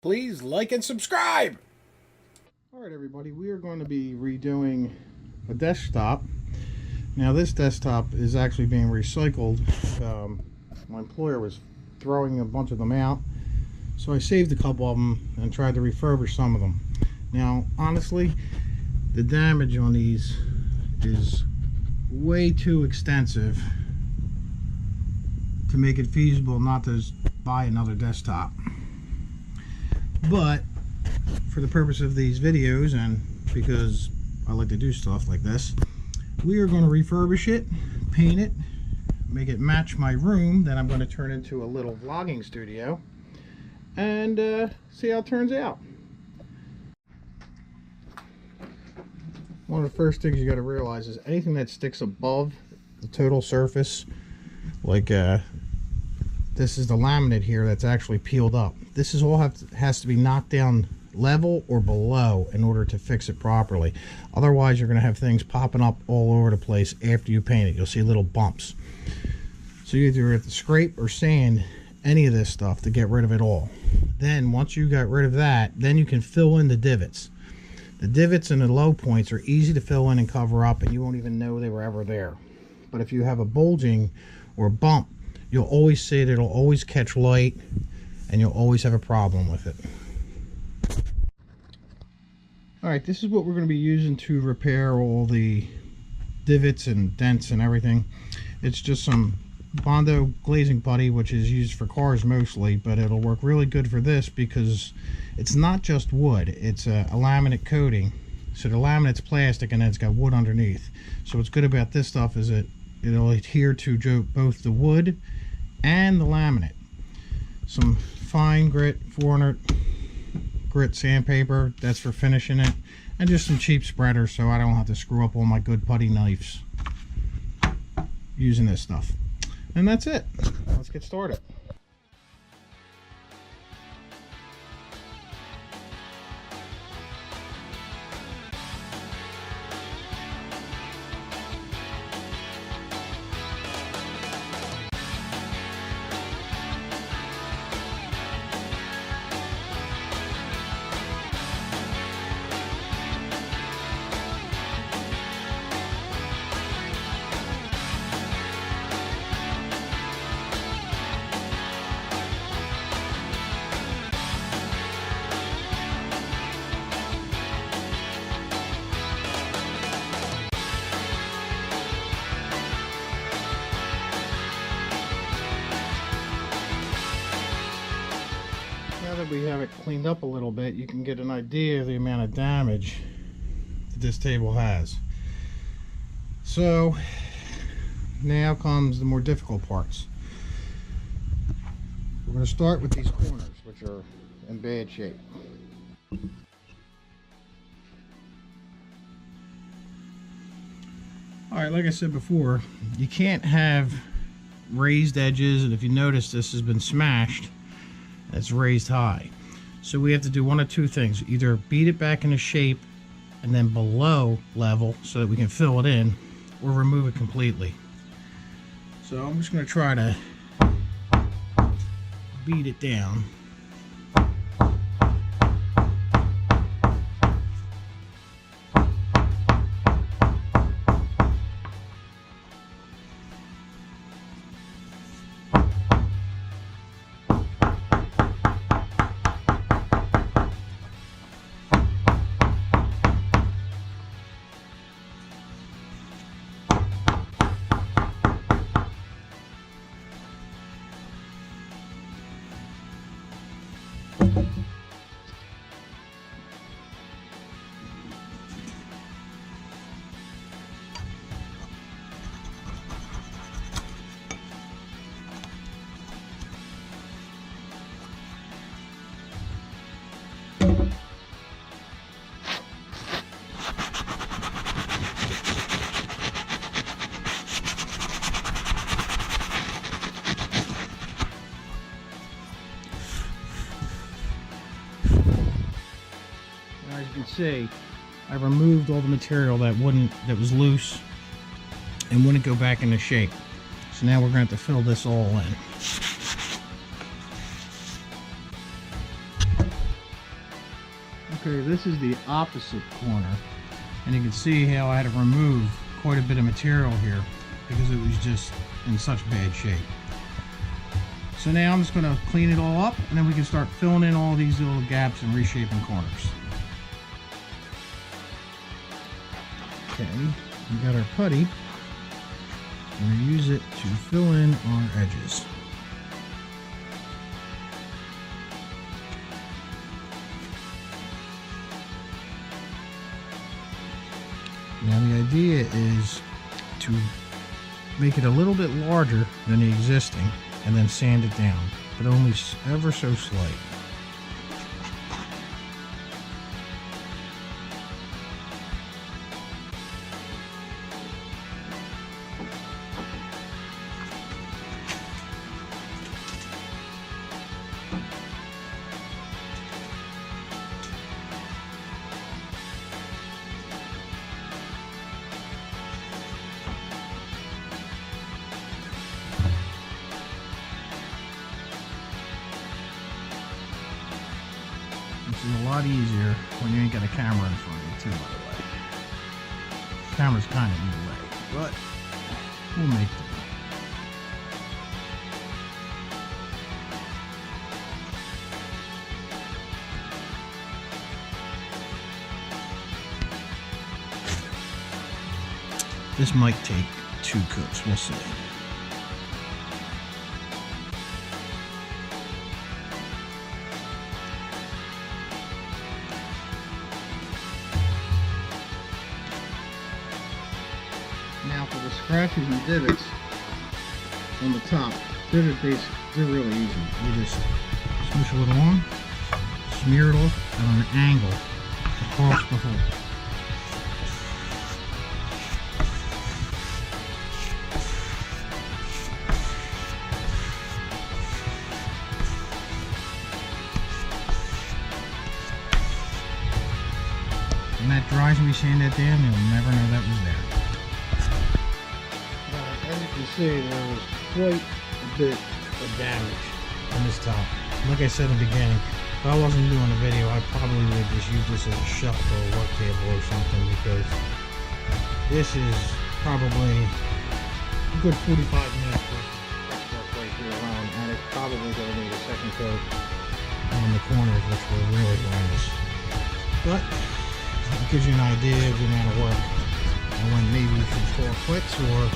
Please like and subscribe. Alright everybody, we are going to be redoing a desktop. Now this desktop is actually being recycled. My employer was throwing a bunch of them out, so I saved a couple of them and tried to refurbish some of them. Now honestly, the damage on these is way too extensive to make it feasible not to buy another desktop. But for the purpose of these videos, and because I like to do stuff like this, we are going to refurbish it, paint it, make it match my room that I'm going to turn into a little vlogging studio, and see how it turns out. One of the first things you got to realize is anything that sticks above the total surface, like this is the laminate here that's actually peeled up. This is all has to be knocked down level or below in order to fix it properly. Otherwise you're going to have things popping up all over the place after you paint it. You'll see little bumps. So you either have to scrape or sand any of this stuff to get rid of it all. Then once you got rid of that, then you can fill in the divots. The divots and the low points are easy to fill in and cover up, and you won't even know they were ever there. But if you have a bulging or a bump, you'll always see it. It'll always catch light, and you'll always have a problem with it. Alright, this is what we're going to be using to repair all the divots and dents and everything. It's just some Bondo glazing putty, which is used for cars mostly, but it'll work really good for this because it's not just wood, it's a laminate coating. So the laminate's plastic and then it's got wood underneath. So what's good about this stuff is it'll adhere to both the wood and the laminate. Some fine grit 400 grit sandpaper, that's for finishing it, and just some cheap spreader so I don't have to screw up all my good putty knives using this stuff. And that's it. Let's get started. Now that we have it cleaned up a little bit, you can get an idea of the amount of damage that this table has. So now comes the more difficult parts. We're going to start with these corners, which are in bad shape. Alright, like I said before, you can't have raised edges, and if you notice, this has been smashed. It's raised high. So we have to do one of two things. Either beat it back into shape and then below level so that we can fill it in, or remove it completely. So I'm just going to try to beat it down. see, I removed all the material that was loose and wouldn't go back into shape. So now we're going to have to fill this all in. Okay, this is the opposite corner, and you can see how I had to remove quite a bit of material here because it was just in such bad shape. So now I'm just going to clean it all up, and then we can start filling in all these little gaps and reshaping corners. Okay, we got our putty. We're going to use it to fill in our edges. Now the idea is to make it a little bit larger than the existing and then sand it down, but only ever so slight. This is a lot easier when you ain't got a camera in front of you too, by the way. The camera's kind of in the way, but we'll make it. This might take 2 coats, we'll see. Now for the scratches and divots on the top, they're really easy. You just smoosh a little on, smear it off at an angle across the hole. When that dries and we sand that down, you'll never know that was there. As you can see, there was quite a bit of damage on this top. Like I said in the beginning, if I wasn't doing a video, I probably would just use this as a shelf or a work table or something, because this is probably a good 45 minutes worth of work right here alone, and it's probably going to need a second coat on the corners, which were really gorgeous. But it gives you an idea of the amount of work and when maybe you should call it quits, or,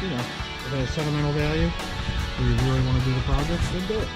you know, if it has sentimental value, or you really want to do the project, then do it.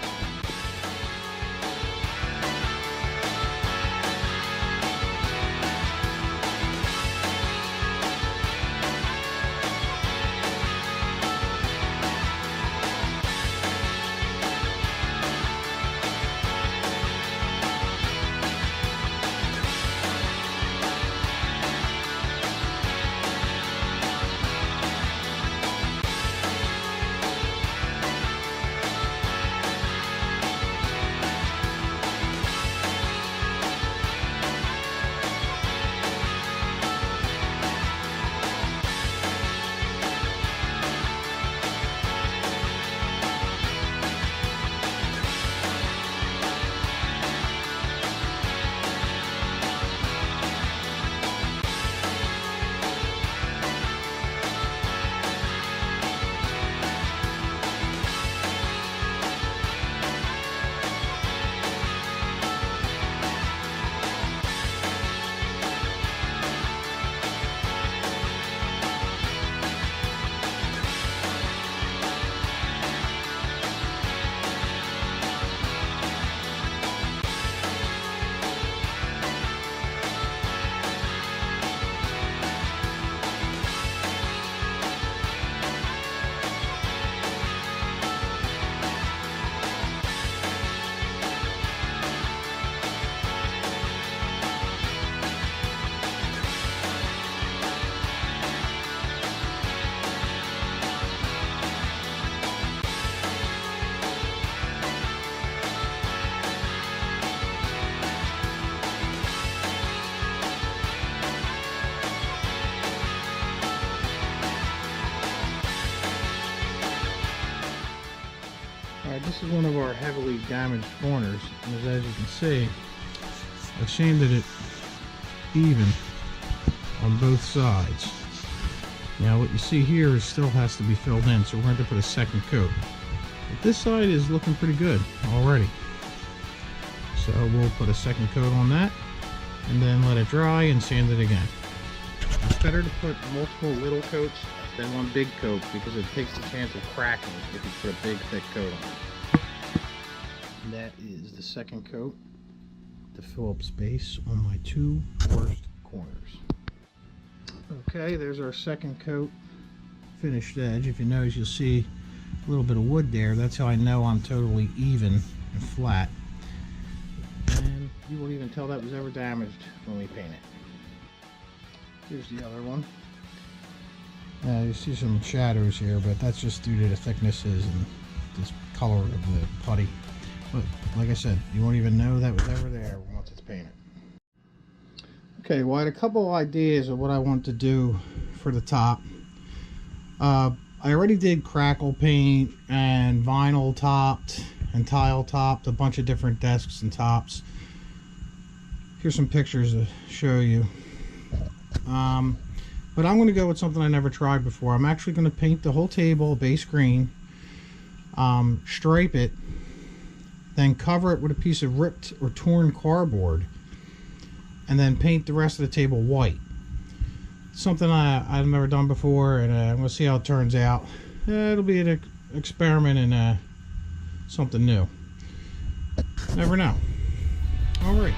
Alright, this is one of our heavily damaged corners, and as you can see, I sanded it even on both sides. Now what you see here is still has to be filled in, so we're going to put a second coat. But this side is looking pretty good already. So we'll put a second coat on that and then let it dry and sand it again. It's better to put multiple little coats than one big coat because it takes the chance of cracking if you put a big thick coat on. And that is the second coat to fill up space on my two worst corners. Okay, there's our second coat finished edge. If you notice, you'll see a little bit of wood there. That's how I know I'm totally even and flat. And you won't even tell that was ever damaged when we paint it. Here's the other one. You see some shadows here, but that's just due to the thicknesses and this color of the putty. But like I said, you won't even know that was ever there once it's painted. Okay, well I had a couple ideas of what I want to do for the top. I already did crackle paint and vinyl topped and tile topped a bunch of different desks and tops. Here's some pictures to show you. But I'm going to go with something I never tried before. I'm actually going to paint the whole table base green, stripe it, then cover it with a piece of ripped or torn cardboard, and then paint the rest of the table white. Something I've never done before, and I'm going to see how it turns out. It'll be an experiment and something new. Never know. All right.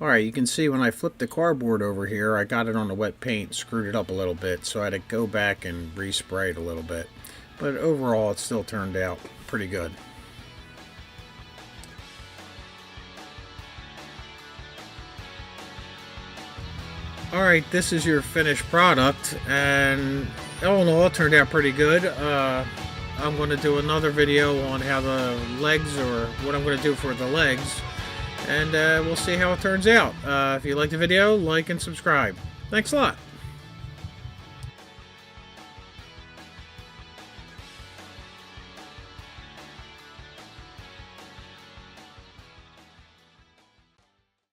Alright, you can see when I flipped the cardboard over here, I got it on the wet paint, screwed it up a little bit, so I had to go back and respray it a little bit. But overall, it still turned out pretty good. Alright, this is your finished product, and all in all, it turned out pretty good. I'm going to do another video on how the legs, or what I'm going to do for the legs, and we'll see how it turns out. If you like the video, like and subscribe. Thanks a lot.